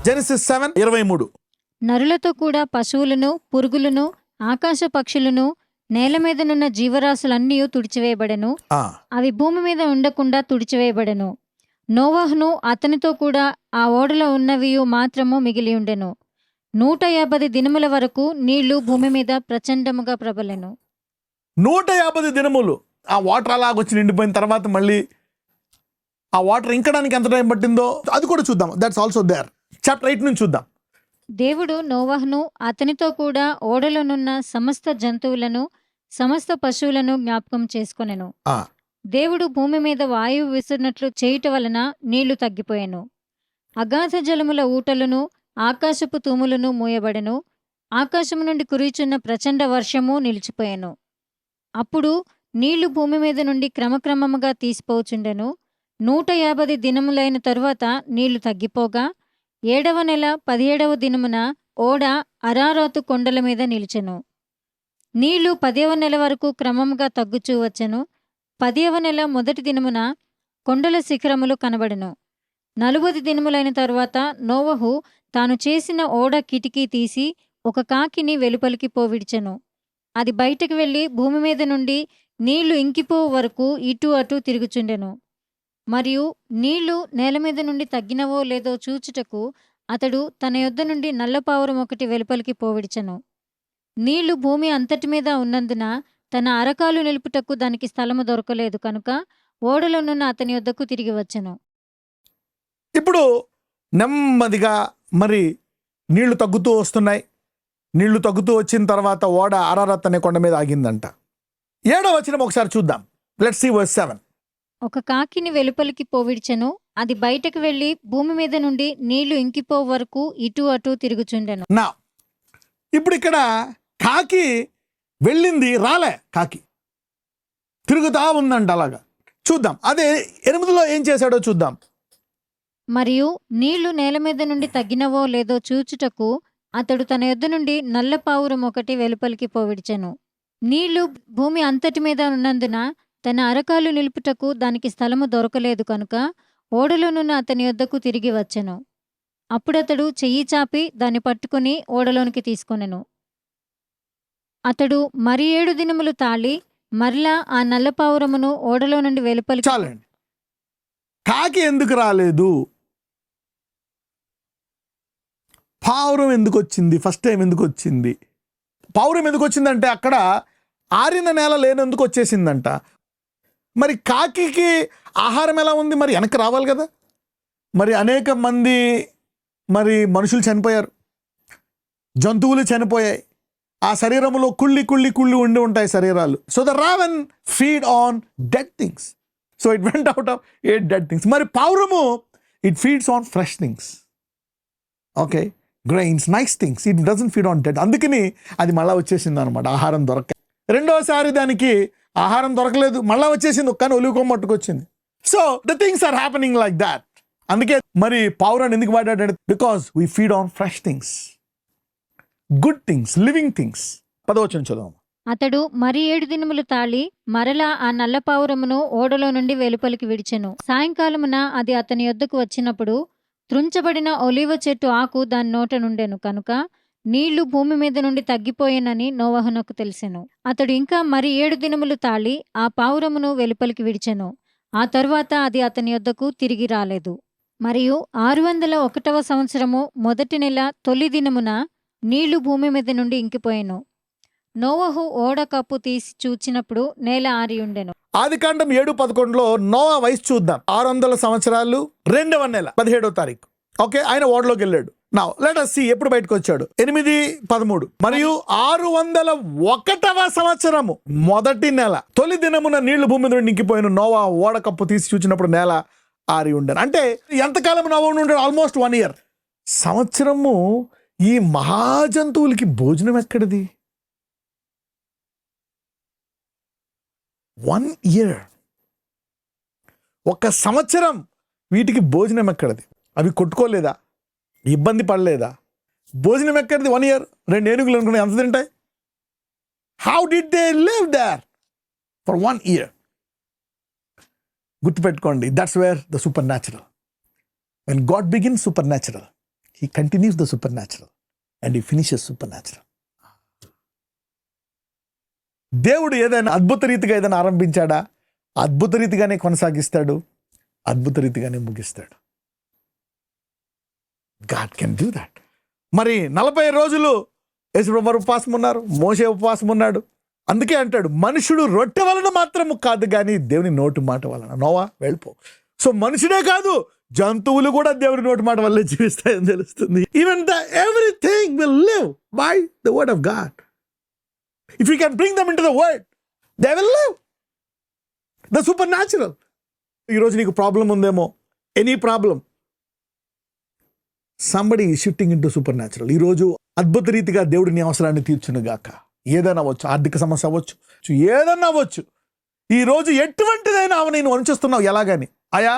Genesis 7:23. నరులతో కూడా పశువులను, పురుగులను, ఆకాశ పక్షులను, నేల మీదనున్న జీవరాశులన్నీ తుడిచివేయబడెను. అవి భూమి మీద ఉండకుండా తుడిచివేయబడెను. నోవహును అతనితో కూడా ఆ ఓడలో ఉన్నవి మాత్రము మిగిలి ఉండెను. 150 దినముల వరకు నీళ్లు భూమి మీద ప్రచండముగా ప్రబలెను. 150 దినములు ఆ వాటర్ అలాగొచ్చి నిండిపోయిన తర్వాత మళ్ళీ ఆ వాటర్ ఇంకడానికి ఎంత టైం పట్టిందో అది కూడా చూద్దాం. That's also there. చాప్టర్ 8 నుంచి చూద్దాం. దేవుడు నోవహును అతనితో కూడా ఓడలోనున్న సమస్త జంతువులను, సమస్త పశువులను జ్ఞాపకం చేసుకొనెను. దేవుడు భూమి మీద వాయువు విసిరినట్లు చేయుట వలన నీళ్లు తగ్గిపోయెను. అగాధ జలముల ఊటలను, ఆకాశపు తూములను మూయబడెను. ఆకాశము నుండి కురిచున్న ప్రచండ వర్షము నిలిచిపోయెను. అప్పుడు నీళ్లు భూమి మీద నుండి క్రమక్రమముగా తీసిపోచుండెను. 150 దినములైన తరువాత నీళ్లు తగ్గిపోగా 7వ నెల 17వ దినమున ఓడ అరారాతు కొండల మీద నిలిచెను. నీళ్లు 10వ నెల వరకు క్రమముగా తగ్గుచూ వచ్చెను. 10వ నెల మొదటి దినమున కొండల శిఖరములు కనబడెను. 40 దినములైన తరువాత నోవహు తాను చేసిన ఓడ కిటికీ తీసి ఒక కాకిని వెలుపలికి పోవిడిచెను. అది బయటకు వెళ్లి భూమి మీద నుండి నీళ్లు ఇంకిపోవు వరకు ఇటు అటు తిరుగుచుండెను. మరియు నీళ్లు నేల మీద నుండి తగ్గినవో లేదో చూచుటకు అతడు తన యొద్ద నుండి నల్లపావురం ఒకటి వెలుపలికి పోవిడిచెను. నీళ్లు భూమి అంతటి మీద ఉన్నందున తన అరకాలు నిలుపుటకు దానికి స్థలము దొరకలేదు కనుక ఓడలోనున్న అతని యొద్దకు తిరిగి వచ్చెను. ఇప్పుడు నెమ్మదిగా మరి నీళ్లు తగ్గుతూ వస్తున్నాయి. నీళ్లు తగ్గుతూ వచ్చిన తర్వాత ఓడ అరారత్ అనే కొండ మీద ఆగిందంట. 7వ వచనం ఒకసారి చూద్దాం. Let's see verse 7. ఒక కాకిని వెలుపలికి పోవిడిచెను. అది బయటకు వెళ్లి భూమి మీద నుండి నీళ్లు ఇంకిపో వరకు ఇటు అటు తిరుగుచుండెను. నా ఇప్పుడు ఇక్కడ కాకి వెళ్ళింది, రాలే, కాకి తిరుగుతా ఉందంట. అలాగా చూద్దాం. అదే 8లో ఏం చేశాడో చూద్దాం. మరియు నీళ్లు నేల మీద నుండి తగ్గినవో లేదో చూచుటకు అతడు తన యొద్ద నుండి నల్లపావురం ఒకటి వెలుపలికి పోవిడిచెను. నీళ్లు భూమి అంతటి మీద ఉన్నందున తన అరకాలు నిలుపుటకు దానికి స్థలము దొరకలేదు కనుక ఓడలోనున్న అతని యొద్దకు తిరిగి వచ్చెను. అప్పుడతడు చెయ్యి చాపి దాన్ని పట్టుకుని ఓడలోనికి తీసుకొనెను. అతడు మరి 7 దినములు తాళి మరలా ఆ నల్లపావురమును ఓడలో నుండి వెలుపలికి. చాలండి. కాకి ఎందుకు రాలేదు? పావురం ఎందుకు వచ్చింది? ఫస్ట్ టైం ఎందుకు వచ్చింది? పావురం ఎందుకు వచ్చిందంటే అక్కడ ఆరిన నేల లేనందుకు వచ్చేసిందంట. మరి కాకికి ఆహారం ఎలా ఉంది? మరి వెనక్కి రావాలి కదా. మరి అనేక మంది మరి మనుషులు చనిపోయారు, జంతువులు చనిపోయాయి. ఆ శరీరంలో కుళ్ళి కుళ్ళి కుళ్ళి ఉండి ఉంటాయి శరీరాలు. So the raven feed on dead things. So it went out of 8 dead things. మరి పావురము it feeds on fresh things. Okay, grains, nice things. It doesn't feed on dead. అందుకని అది మళ్ళీ వచ్చేసింది అనమాట, ఆహారం దొరక. రెండోసారి దానికి ఆహారం దొరకలేదు, మళ్ళీ వచ్చేసింది, ఒక్కని ఒలివుకోమ పట్టుకొచ్చింది. So the things are happening like that. అందుకే మరి పావురాన్ని ఎందుకు వాడాడు? Because we feed on fresh things, good things, living things. 10వ వచనం చదువు. అతడు మరి 7 దినములు తాళి మరలా ఆ నల్లపావురమును ఓడలో నుండి వెలుపలికి విడిచెను. సాయంకాలమున అది అతని యొద్దకు వచ్చినప్పుడు త్రుంచబడిన ఒలీవ చెట్టు ఆకు దాని నోట నుండెను కనుక నీళ్లు భూమి మీద నుండి తగ్గిపోయేనని నోవహునకు తెలిసెను. అతడు ఇంకా మరి 7 దినములు తాళి ఆ పావురమును వెలుపలికి విడిచెను. ఆ తరువాత అది అతని యొద్దకు తిరిగి రాలేదు. మరియు 601వ సంవత్సరము మొదటి నెల తొలి దినమున నీళ్లు భూమి మీద నుండి ఇంకిపోయెను. నోవహు ఓడ కప్పు తీసి చూచినప్పుడు నేల ఆరి ఉండెను. ఆదికాండం 7:11లో నోవా వయసు చూద్దాం. 600 సంవత్సరాలు 2వ నెల 17వ తారీఖు. ఓకే, ఆయన ఓడలోకి వెళ్ళాడు. నౌ లెట్ us see ఎప్పుడు బయటకు వచ్చాడు. 8:13. మరియు 601వ సంవత్సరము మొదటి నెల తొలి దినమున నీళ్లు భూమి నుండి ఇంకిపోయిన. నోవా ఓడ కప్పు తీసి చూచినప్పుడు నేల ఆరి ఉండను. అంటే ఎంతకాలం నోవా ఉండాడు? Almost 1 year. సంవత్సరము. ఈ మహాజంతువులకి భోజనం ఎక్కడిది? 1 year. ఒక సంవత్సరం వీటికి భోజనం ఎక్కడిది? అవి కొట్టుకోలేదా? ఇబ్బంది పడలేదా? భోజనం ఎక్కడిది? 1 year. 2 ఏనుగులు అనుకునే ఎంత తింటాయి? How did they live there for 1 year? గుర్తుపెట్టుకోండి, that's where the supernatural. When God begins supernatural, he continues the supernatural and he finishes supernatural. దేవుడు ఏదైనా అద్భుత రీతిగా ఏదైనా ఆరంభించాడా, అద్భుత రీతిగానే కొనసాగిస్తాడు, అద్భుత రీతిగానే ముగిస్తాడు. God can do that. మరి 40 రోజులు యేసుప్రభువారు ఉపవాసం ఉన్నారు, మోషే ఉపవాసం ఉన్నాడు. అందుకే అంటాడు, మనుషుడు రొట్టె వలన మాత్రము కాదు కానీ దేవుని నోటి మాట వలన. నోవా వెళ్ళిపో. సో మనుషుడే కాదు, జంతువులు కూడా దేవుని నోటి మాట వల్లే జీవిస్తాయని తెలుస్తుంది. Even the everything will live by the word of God. If you can bring them into the word, they will live. The supernatural. ఈరోజు నీకు ప్రాబ్లం ఉందేమో, any problem, somebody shifting into super natural. ఈరోజు అద్భుత రీతిగా దేవుడు నీ అవసరాన్ని తీర్చును గాక. ఏదైనా అవ్వచ్చు, ఆర్థిక సమస్య అవ్వచ్చు, ఏదన్నా అవ్వచ్చు. ఈరోజు ఎటువంటిదైనా నేను అనుచిస్తున్నావు ఎలాగని, అయా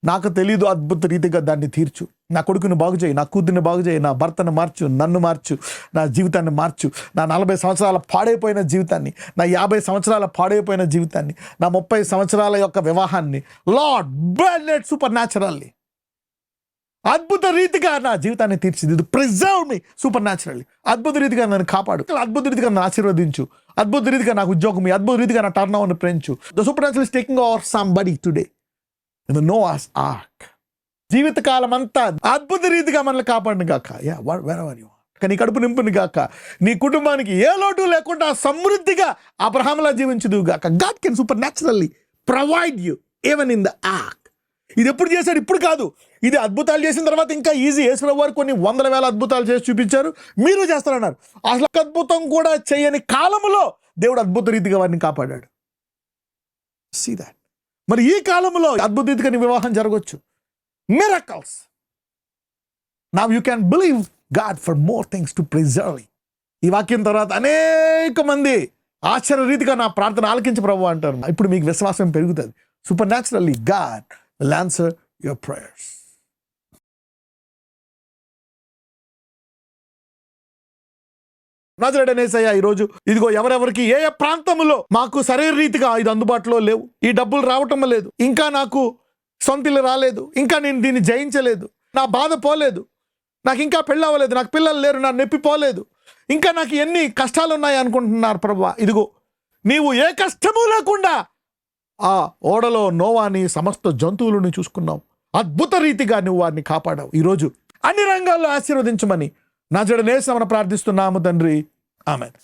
నాకు తెలీదు, అద్భుత రీతిగా దాన్ని తీర్చు. నా కొడుకుని బాగు చేయి, నా కూతుర్ని బాగు చేయి, నా భర్తను మార్చు, నన్ను మార్చు, నా జీవితాన్ని మార్చు, నా 40 సంవత్సరాల పాడైపోయిన జీవితాన్ని, నా 50 సంవత్సరాల పాడైపోయిన జీవితాన్ని, నా 30 సంవత్సరాల యొక్క వివాహాన్ని, lord bell it super naturally, అద్భుత రీతిగా నా జీవితాన్ని తీర్చిదిద్దు. ప్రిజర్వ్ మీ సూపర్ న్యాచురల్లీ. అద్భుత రీతిగా నన్ను కాపాడు, అద్భుత రీతిగా నన్ను ఆశీర్వదించు, అద్భుత రీతిగా నాకు ఉద్యోగం, అద్భుత రీతిగా నా టర్న్ ఓవర్ని పెంచు. The super natural is taking over somebody today in the Noah's ark. జీవితకాలం అంతా అద్భుత రీతిగా మనల్ని కాపాడును గాక. wherever you are. నీ కడుపు నింపుని గాక, నీ కుటుంబానికి ఏ లోటు లేకుండా సమృద్ధిగా అబ్రహాములా జీవించుదు గాక. God can super naturally provide you even in the arc. ఇది ఎప్పుడు చేశాడు? ఇప్పుడు కాదు. ఇది అద్భుతాలు చేసిన తర్వాత ఇంకా ఈజీ. యేసుప్రభువు వారు కొన్ని 100,000 అద్భుతాలు చేసి చూపించారు, మీరు చేస్తారన్నారు. అసలు అద్భుతం కూడా చేయని కాలములో దేవుడు అద్భుత రీతిగా వారిని కాపాడాడు. See that. మరి ఈ కాలంలో అద్భుత రీతిగా నీ వివాహం జరగవచ్చు. Miracles. Now you can believe God for more things to preserve. ఈ వాక్యం తర్వాత అనేక మంది ఆశ్చర్య రీతిగా నా ప్రార్థన ఆలకించు ప్రభువా అంటారు. ఇప్పుడు మీకు విశ్వాసం పెరుగుతుంది. Super naturally God will answer your prayers. నజరేయుడైన యేసయ్య, ఈరోజు ఇదిగో ఎవరెవరికి ఏ ఏ ప్రాంతంలో మాకు సరైన రీతిగా ఇది అందుబాటులో లేవు, ఈ డబ్బులు రావటం లేదు, ఇంకా నాకు సొంత ఇల్లు రాలేదు, ఇంకా నేను దీన్ని జయించలేదు, నా బాధ పోలేదు, నాకు ఇంకా పెళ్ళి అవ్వలేదు, నాకు పిల్లలు లేరు, నా నొప్పి పోలేదు, ఇంకా నాకు ఎన్ని కష్టాలు ఉన్నాయి అనుకుంటున్నారు ప్రభువా. ఇదిగో నీవు ఏ కష్టము లేకుండా ఆ ఓడలో నోవాని సమస్త జంతువులను చూసుకున్నావు. అద్భుత రీతిగా నువ్వు వారిని కాపాడావు. ఈరోజు అన్ని రంగాల్లో ఆశీర్వదించమని నజరేయుడైన యేసు నామమున ప్రార్థిస్తున్నాము తండ్రి. ఆమేన్.